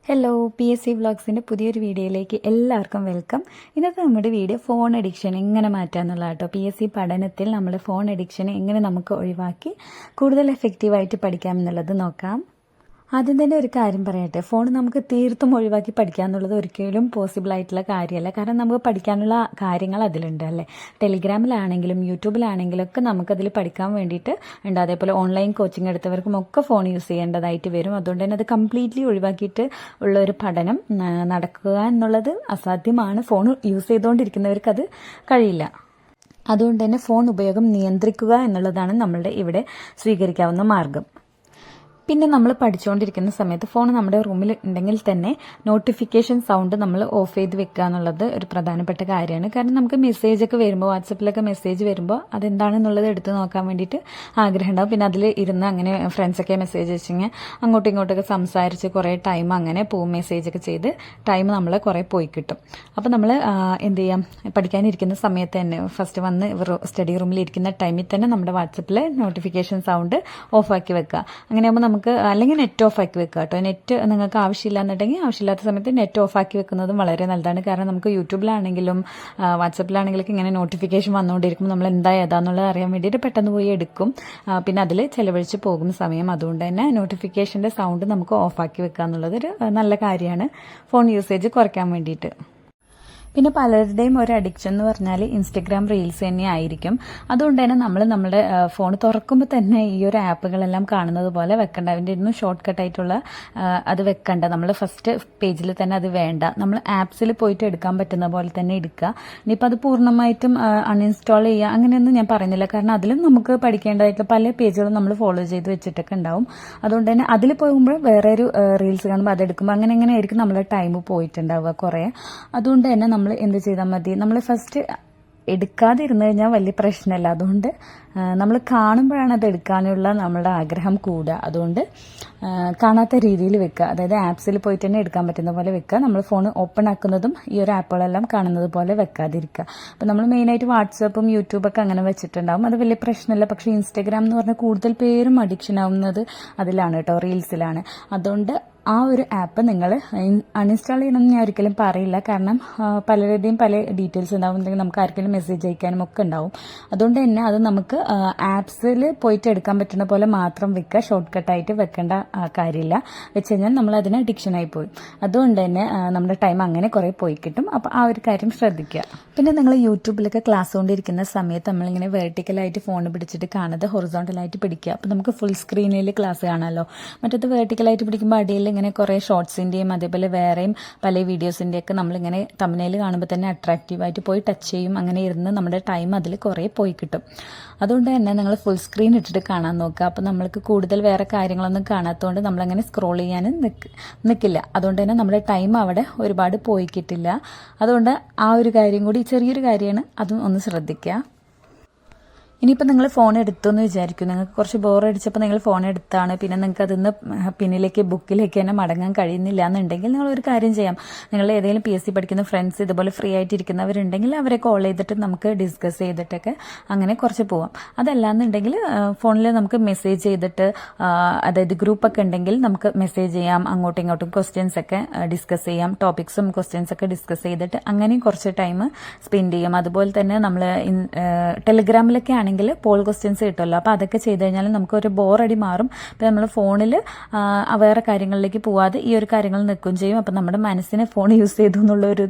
Hello PSC വ്ളോഗ്സിൻ്റെ പുതിയൊരു വീഡിയോയിലേക്ക് എല്ലാവർക്കും വെൽക്കം. ഇന്നത്തെ നമ്മുടെ വീഡിയോ ഫോൺ അഡിക്ഷൻ എങ്ങനെ മാറ്റാമെന്നുള്ള കേട്ടോ. PSC പഠനത്തിൽ നമ്മൾ ഫോൺ അഡിക്ഷനെ എങ്ങനെ നമുക്ക് ഒഴിവാക്കി കൂടുതൽ എഫക്റ്റീവായിട്ട് പഠിക്കാമെന്നുള്ളത് നോക്കാം. ആദ്യം തന്നെ ഒരു കാര്യം പറയട്ടെ, ഫോൺ നമുക്ക് തീർത്തും ഒഴിവാക്കി പഠിക്കുക എന്നുള്ളത് ഒരിക്കലും പോസിബിൾ ആയിട്ടുള്ള കാര്യമല്ല. കാരണം നമുക്ക് പഠിക്കാനുള്ള കാര്യങ്ങൾ അതിലുണ്ട് അല്ലേ. ടെലിഗ്രാമിലാണെങ്കിലും യൂട്യൂബിലാണെങ്കിലും ഒക്കെ നമുക്കതിൽ പഠിക്കാൻ വേണ്ടിയിട്ട് ഉണ്ട്. അതേപോലെ ഓൺലൈൻ കോച്ചിങ് എടുത്തവർക്കും ഒക്കെ ഫോൺ യൂസ് ചെയ്യേണ്ടതായിട്ട് വരും. അതുകൊണ്ട് തന്നെ അത് കംപ്ലീറ്റ്ലി ഒഴിവാക്കിയിട്ട് ഉള്ള ഒരു പഠനം നടക്കുക എന്നുള്ളത് അസാധ്യമാണ്. ഫോൺ യൂസ് ചെയ്തുകൊണ്ടിരിക്കുന്നവർക്ക് അത് കഴിയില്ല. അതുകൊണ്ട് തന്നെ ഫോൺ ഉപയോഗം നിയന്ത്രിക്കുക എന്നുള്ളതാണ് നമ്മളുടെ ഇവിടെ സ്വീകരിക്കാവുന്ന മാർഗം. പിന്നെ നമ്മൾ പഠിച്ചുകൊണ്ടിരിക്കുന്ന സമയത്ത് ഫോൺ നമ്മുടെ റൂമിൽ ഉണ്ടെങ്കിൽ തന്നെ നോട്ടിഫിക്കേഷൻ സൗണ്ട് നമ്മൾ ഓഫ് ചെയ്ത് വെക്കുക എന്നുള്ളത് ഒരു പ്രധാനപ്പെട്ട കാര്യമാണ്. കാരണം നമുക്ക് മെസ്സേജൊക്കെ വരുമ്പോൾ, വാട്സപ്പിലൊക്കെ മെസ്സേജ് വരുമ്പോൾ അതെന്താണെന്നുള്ളത് എടുത്ത് നോക്കാൻ വേണ്ടിയിട്ട് ആഗ്രഹം ഉണ്ടാവും. പിന്നെ അതിൽ ഇരുന്ന് അങ്ങനെ ഫ്രണ്ട്സൊക്കെ മെസ്സേജ് വെച്ചിങ്ങനെ അങ്ങോട്ടും ഇങ്ങോട്ടൊക്കെ സംസാരിച്ച് കുറേ ടൈം അങ്ങനെ പോവും. മെസ്സേജൊക്കെ ചെയ്ത് ടൈം നമ്മൾ കുറേ പോയി കിട്ടും. അപ്പോൾ നമ്മൾ എന്ത് ചെയ്യാം, പഠിക്കാനിരിക്കുന്ന സമയത്ത് തന്നെ ഫസ്റ്റ് വന്ന് സ്റ്റഡി റൂമിൽ ഇരിക്കുന്ന ടൈമിൽ തന്നെ നമ്മുടെ വാട്സപ്പിൽ നോട്ടിഫിക്കേഷൻ സൗണ്ട് ഓഫാക്കി വെക്കുക. അങ്ങനെയാകുമ്പോൾ നമുക്ക് അല്ലെങ്കിൽ നെറ്റ് ഓഫ് ആക്കി വെക്കുക കേട്ടോ. നെറ്റ് നിങ്ങൾക്ക് ആവശ്യമില്ല എന്നുണ്ടെങ്കിൽ ആവശ്യമില്ലാത്ത സമയത്ത് നെറ്റ് ഓഫ് ആക്കി വെക്കുന്നതും വളരെ നല്ലതാണ്. കാരണം നമുക്ക് യൂട്യൂബിലാണെങ്കിലും വാട്സപ്പിലാണെങ്കിലും ഇങ്ങനെ നോട്ടിഫിക്കേഷൻ വന്നുകൊണ്ടിരിക്കും. നമ്മൾ എന്താ ഏതാന്നുള്ളത് അറിയാൻ വേണ്ടിയിട്ട് പെട്ടെന്ന് പോയി എടുക്കും. പിന്നെ അതിൽ ചെലവഴിച്ച് പോകും സമയം. അതുകൊണ്ട് തന്നെ നോട്ടിഫിക്കേഷൻ്റെ സൗണ്ട് നമുക്ക് ഓഫാക്കി വെക്കുക എന്നുള്ളത് ഒരു നല്ല കാര്യമാണ് ഫോൺ യൂസേജ് കുറയ്ക്കാൻ വേണ്ടിയിട്ട്. പിന്നെ പലരുടെയും ഒരു അഡിക്ഷൻ എന്ന് പറഞ്ഞാൽ ഇൻസ്റ്റഗ്രാം റീൽസ് തന്നെ ആയിരിക്കും. അതുകൊണ്ട് തന്നെ നമ്മൾ നമ്മുടെ ഫോൺ തുറക്കുമ്പോൾ തന്നെ ഈ ഒരു ആപ്പുകളെല്ലാം കാണുന്നത് പോലെ വെക്കണ്ട. അതിൻ്റെ ഒന്നും ഷോർട്ട് കട്ടായിട്ടുള്ള അത് വെക്കണ്ട. നമ്മൾ ഫസ്റ്റ് പേജിൽ തന്നെ അത് വേണ്ട. നമ്മൾ ആപ്സിൽ പോയിട്ട് എടുക്കാൻ പറ്റുന്ന പോലെ തന്നെ എടുക്കുക. ഇനിയിപ്പോൾ അത് പൂർണ്ണമായിട്ടും അൺഇൻസ്റ്റാൾ ചെയ്യുക അങ്ങനെയൊന്നും ഞാൻ പറയുന്നില്ല. കാരണം അതിലും നമുക്ക് പഠിക്കേണ്ടതായിട്ടുള്ള പല പേജുകളും നമ്മൾ ഫോളോ ചെയ്ത് വെച്ചിട്ടൊക്കെ ഉണ്ടാവും. അതുകൊണ്ട് തന്നെ അതിൽ പോകുമ്പോൾ വേറെ ഒരു റീൽസ് കാണുമ്പോൾ അതെടുക്കുമ്പോൾ അങ്ങനെ ആയിരിക്കും നമ്മളെ ടൈം പോയിട്ടുണ്ടാവുക കുറേ. അതുകൊണ്ട് തന്നെ നമ്മൾ എന്ത് ചെയ്താൽ മതി, നമ്മൾ ഫസ്റ്റ് എടുക്കാതെ ഇരുന്ന് കഴിഞ്ഞാൽ വലിയ പ്രശ്നമല്ല. അതുകൊണ്ട് നമ്മൾ കാണുമ്പോഴാണ് അത് എടുക്കാനുള്ള നമ്മുടെ ആഗ്രഹം കൂടുക. അതുകൊണ്ട് കാണാത്ത രീതിയിൽ വെക്കുക. അതായത് ആപ്സിൽ പോയിട്ട് തന്നെ എടുക്കാൻ പറ്റുന്ന പോലെ വെക്കുക. നമ്മൾ ഫോൺ ഓപ്പൺ ആക്കുന്നതും ഈ ഒരു ആപ്പുകളെല്ലാം കാണുന്നത് പോലെ വെക്കാതിരിക്കുക. അപ്പം നമ്മൾ മെയിനായിട്ട് വാട്സപ്പും യൂട്യൂബൊക്കെ അങ്ങനെ വെച്ചിട്ടുണ്ടാവും. അത് വലിയ പ്രശ്നമല്ല. പക്ഷേ ഇൻസ്റ്റഗ്രാം എന്ന് പറഞ്ഞാൽ കൂടുതൽ പേരും അഡിക്ഷൻ ആവുന്നത് അതിലാണ് കേട്ടോ, റീൽസിലാണ്. അതുകൊണ്ട് ആ ഒരു ആപ്പ് നിങ്ങൾ അൺഇൻസ്റ്റാൾ ചെയ്യണമെന്ന് ഞാൻ ഒരിക്കലും പറയില്ല. കാരണം പലരുടെയും പല ഡീറ്റെയിൽസ് ഉണ്ടാവും. എന്തെങ്കിലും നമുക്ക് ആർക്കെങ്കിലും മെസ്സേജ് അയക്കാനും ഒക്കെ ഉണ്ടാവും. അതുകൊണ്ട് തന്നെ അത് നമുക്ക് ആപ്സിൽ പോയിട്ട് എടുക്കാൻ പറ്റുന്ന പോലെ മാത്രം വെക്കുക. ഷോർട്ട് കട്ടായിട്ട് വെക്കേണ്ട കാര്യമില്ല. വെച്ച് കഴിഞ്ഞാൽ നമ്മൾ അതിന് അഡിക്ഷനായി പോയി. അതുകൊണ്ട് തന്നെ നമ്മുടെ ടൈം അങ്ങനെ കുറേ പോയി കിട്ടും. അപ്പോൾ ആ ഒരു കാര്യം ശ്രദ്ധിക്കുക. പിന്നെ നിങ്ങൾ യൂട്യൂബിലൊക്കെ ക്ലാസ് കൊണ്ടിരിക്കുന്ന സമയത്ത് നമ്മളിങ്ങനെ വെർട്ടിക്കലായിട്ട് ഫോൺ പിടിച്ചിട്ട് കാണാതെ ഹൊറിസോണ്ടലായിട്ട് പിടിക്കുക. അപ്പോൾ നമുക്ക് ഫുൾ സ്ക്രീനിൽ ക്ലാസ് കാണാമല്ലോ. മറ്റത് വെർട്ടിക്കലായിട്ട് പിടിക്കുമ്പോൾ അടിയിൽ ഇങ്ങനെ കുറേ ഷോർട്സിൻ്റെയും അതേപോലെ വേറെയും പല വീഡിയോസിൻ്റെയൊക്കെ നമ്മളിങ്ങനെ തമ്പനയിൽ കാണുമ്പോൾ തന്നെ അട്രാക്റ്റീവായിട്ട് പോയി ടച്ച് ചെയ്യും. അങ്ങനെ ഇരുന്ന് നമ്മുടെ ടൈം അതിൽ കുറേ പോയി കിട്ടും. അതുകൊണ്ട് തന്നെ നിങ്ങൾ ഫുൾ സ്ക്രീൻ ഇട്ടിട്ട് കാണാൻ നോക്കുക. അപ്പോൾ നമ്മൾക്ക് കൂടുതൽ വേറെ കാര്യങ്ങളൊന്നും കാണാത്തതുകൊണ്ട് നമ്മളങ്ങനെ സ്ക്രോൾ ചെയ്യാനും നിൽക്കില്ല. അതുകൊണ്ട് തന്നെ നമ്മുടെ ടൈം അവിടെ ഒരുപാട് പോയി കിട്ടില്ല. അതുകൊണ്ട് ആ ഒരു കാര്യം കൂടി, ചെറിയൊരു കാര്യമാണ്, അതും ഒന്ന് ശ്രദ്ധിക്കുക. ഇനിയിപ്പോൾ നിങ്ങൾ ഫോൺ എടുത്തു എന്ന് വിചാരിക്കും. നിങ്ങൾക്ക് കുറച്ച് ബോറടിച്ചപ്പോൾ നിങ്ങൾ ഫോൺ എടുത്താണ്, പിന്നെ നിങ്ങൾക്ക് അതിന്ന് പിന്നിലേക്ക് ബുക്കിലേക്ക് തന്നെ മടങ്ങാൻ കഴിയുന്നില്ല എന്നുണ്ടെങ്കിൽ നിങ്ങൾ ഒരു കാര്യം ചെയ്യാം. നിങ്ങൾ ഏതെങ്കിലും PSC പഠിക്കുന്ന ഫ്രണ്ട്സ് ഇതുപോലെ ഫ്രീ ആയിട്ടിരിക്കുന്നവരുണ്ടെങ്കിൽ അവരെ കോൾ ചെയ്തിട്ട് നമുക്ക് ഡിസ്കസ് ചെയ്തിട്ടൊക്കെ അങ്ങനെ കുറച്ച് പോവാം. അതല്ലാന്നുണ്ടെങ്കിൽ ഫോണിൽ നമുക്ക് മെസ്സേജ് ചെയ്തിട്ട്, അതായത് ഗ്രൂപ്പൊക്കെ ഉണ്ടെങ്കിൽ നമുക്ക് മെസ്സേജ് ചെയ്യാം. അങ്ങോട്ടും ഇങ്ങോട്ടും ക്വസ്റ്റ്യൻസ് ഒക്കെ ഡിസ്കസ് ചെയ്യാം. ടോപ്പിക്സും ക്വസ്റ്റ്യൻസ് ഒക്കെ ഡിസ്കസ് ചെയ്തിട്ട് അങ്ങനെയും കുറച്ച് ടൈം സ്പെൻഡ് ചെയ്യും. അതുപോലെ തന്നെ നമ്മൾ ടെലിഗ്രാമിലൊക്കെ ആണെങ്കിൽ പോൾ ക്വസ്റ്റ്യൻസ് കിട്ടുമല്ലോ. അപ്പോൾ അതൊക്കെ ചെയ്ത് കഴിഞ്ഞാൽ നമുക്കൊരു ബോറടി മാറും. അപ്പോൾ നമ്മൾ ഫോണിൽ വേറെ കാര്യങ്ങളിലേക്ക് പോവാതെ ഈ ഒരു കാര്യങ്ങൾ നിൽക്കുകയും ചെയ്യും. അപ്പോൾ നമ്മുടെ മനസ്സിനെ ഫോൺ യൂസ് ചെയ്തു എന്നുള്ളൊരു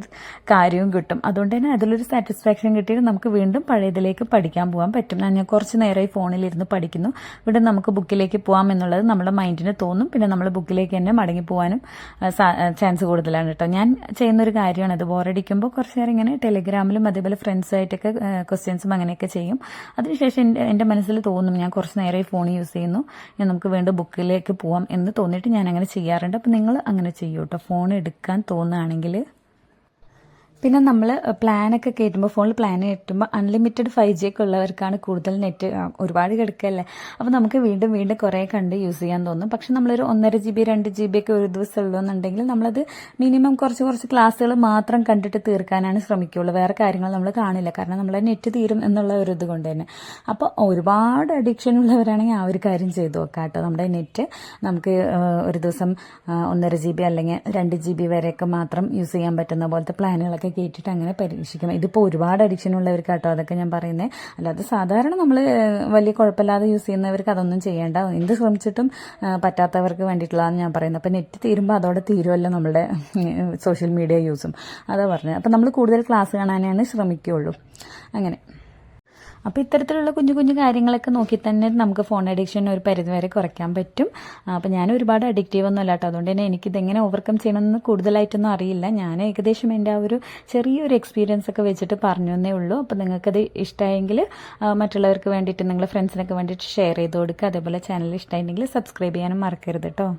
കാര്യവും കിട്ടും. അതുകൊണ്ട് തന്നെ അതിലൊരു സാറ്റിസ്ഫാക്ഷൻ കിട്ടിയിട്ട് നമുക്ക് വീണ്ടും പഴയതിലേക്ക് പഠിക്കാൻ പോകാൻ പറ്റും. ഞാൻ കുറച്ച് നേരമായി ഫോണിലിരുന്ന് പഠിക്കുന്നു, ഇവിടെ നമുക്ക് ബുക്കിലേക്ക് പോകാം എന്നുള്ളത് നമ്മുടെ മൈൻഡിന് തോന്നും. പിന്നെ നമ്മൾ ബുക്കിലേക്ക് തന്നെ മടങ്ങി പോകാനും ചാൻസ് കൂടുതലാണ് കേട്ടോ. ഞാൻ ചെയ്യുന്നൊരു കാര്യമാണ് അത്. ബോറടിക്കുമ്പോൾ കുറച്ച് നേരം ഇങ്ങനെ ടെലിഗ്രാമിലും അതേപോലെ ഫ്രണ്ട്സായിട്ടൊക്കെ ക്വസ്റ്റ്യൻസും അങ്ങനെയൊക്കെ ചെയ്യും. അതിനുശേഷം എൻ്റെ മനസ്സിൽ തോന്നും ഞാൻ കുറച്ച് നേരമായി ഫോൺ യൂസ് ചെയ്യുന്നു, ഞാൻ നമുക്ക് വീണ്ടും ബുക്കിലേക്ക് പോവാം എന്ന് തോന്നിയിട്ട് ഞാൻ അങ്ങനെ ചെയ്യാറുണ്ട്. അപ്പോൾ നിങ്ങൾ അങ്ങനെ ചെയ്യൂ കേട്ടോ, ഫോൺ എടുക്കാൻ തോന്നുകയാണെങ്കിൽ. പിന്നെ നമ്മൾ പ്ലാനൊക്കെ കയറ്റുമ്പോൾ ഫോണിൽ പ്ലാൻ കയറ്റുമ്പോൾ അൺലിമിറ്റഡ് 5G ഒക്കെ ഉള്ളവർക്കാണ് കൂടുതൽ നെറ്റ് ഒരുപാട് കിടക്കല്ലേ. അപ്പോൾ നമുക്ക് വീണ്ടും വീണ്ടും കുറേ കണ്ട് യൂസ് ചെയ്യാൻ തോന്നും. പക്ഷെ നമ്മളൊരു 1.5 GB 2 GB ഒക്കെ ഒരു ദിവസം ഉള്ളൂന്നുണ്ടെങ്കിൽ നമ്മളത് മിനിമം കുറച്ച് ക്ലാസ്സുകൾ മാത്രം കണ്ടിട്ട് തീർക്കാനാണ് ശ്രമിക്കുകയുള്ളൂ. വേറെ കാര്യങ്ങൾ നമ്മൾ കാണില്ല, കാരണം നമ്മളെ നെറ്റ് തീരും എന്നുള്ള ഒരു ഇത് കൊണ്ട് തന്നെ. അപ്പോൾ ഒരുപാട് അഡിക്ഷൻ ഉള്ളവരാണെങ്കിൽ ആ ഒരു കാര്യം ചെയ്തു നോക്കാം കേട്ടോ. നമ്മുടെ നെറ്റ് നമുക്ക് ഒരു ദിവസം 1.5 GB അല്ലെങ്കിൽ 2 GB വരെയൊക്കെ മാത്രം യൂസ് ചെയ്യാൻ പറ്റുന്ന പോലത്തെ പ്ലാനുകളൊക്കെ കേട്ടിട്ട് അങ്ങനെ പരീക്ഷിക്കണം. ഇതിപ്പോൾ ഒരുപാട് അഡിക്ഷൻ ഉള്ളവർക്ക് കേട്ടോ അതൊക്കെ ഞാൻ പറയുന്നത്. അല്ലാതെ സാധാരണ നമ്മൾ വലിയ കുഴപ്പമില്ലാതെ യൂസ് ചെയ്യുന്നവർക്ക് അതൊന്നും ചെയ്യേണ്ട. എന്ത് ശ്രമിച്ചിട്ടും പറ്റാത്തവർക്ക് വേണ്ടിയിട്ടുള്ളതാണ് ഞാൻ പറയുന്നത്. അപ്പോൾ നെറ്റ് തീരുമ്പോൾ അതോടെ തീരുമല്ലോ നമ്മുടെ സോഷ്യൽ മീഡിയ യൂസും. അതാ പറഞ്ഞത്. അപ്പോൾ നമ്മൾ കൂടുതൽ ക്ലാസ് കാണാനാണ് ശ്രമിക്കുകയുള്ളൂ. അങ്ങനെ അപ്പോൾ ഇത്തരത്തിലുള്ള കുഞ്ഞു കുഞ്ഞു കാര്യങ്ങളൊക്കെ നോക്കി തന്നെ നമുക്ക് ഫോൺ അഡിക്ഷൻ ഒരു പരിധിവരെ കുറയ്ക്കാൻ പറ്റും. അപ്പോൾ ഞാൻ ഒരുപാട് അഡിക്റ്റീവ് ഒന്നുമല്ല കേട്ടോ. അതുകൊണ്ട് തന്നെ എനിക്കിതെങ്ങനെ ഓവർകം ചെയ്യണമെന്ന് കൂടുതലായിട്ടൊന്നും അറിയില്ല. ഞാൻ ഏകദേശം എൻ്റെ ആ ഒരു ചെറിയൊരു എക്സ്പീരിയൻസ് ഒക്കെ വെച്ചിട്ട് പറഞ്ഞു എന്നേ ഉള്ളൂ. അപ്പോൾ നിങ്ങൾക്കത് ഇഷ്ടമായെങ്കിൽ മറ്റുള്ളവർക്ക് വേണ്ടിയിട്ട് നിങ്ങളുടെ ഫ്രണ്ട്സിനൊക്കെ വേണ്ടിയിട്ട് ഷെയർ ചെയ്ത് കൊടുക്കുക. അതേപോലെ ചാനൽ ഇഷ്ടമായിട്ടുണ്ടെങ്കിൽ സബ്സ്ക്രൈബ് ചെയ്യാനും മറക്കരുത് കേട്ടോ.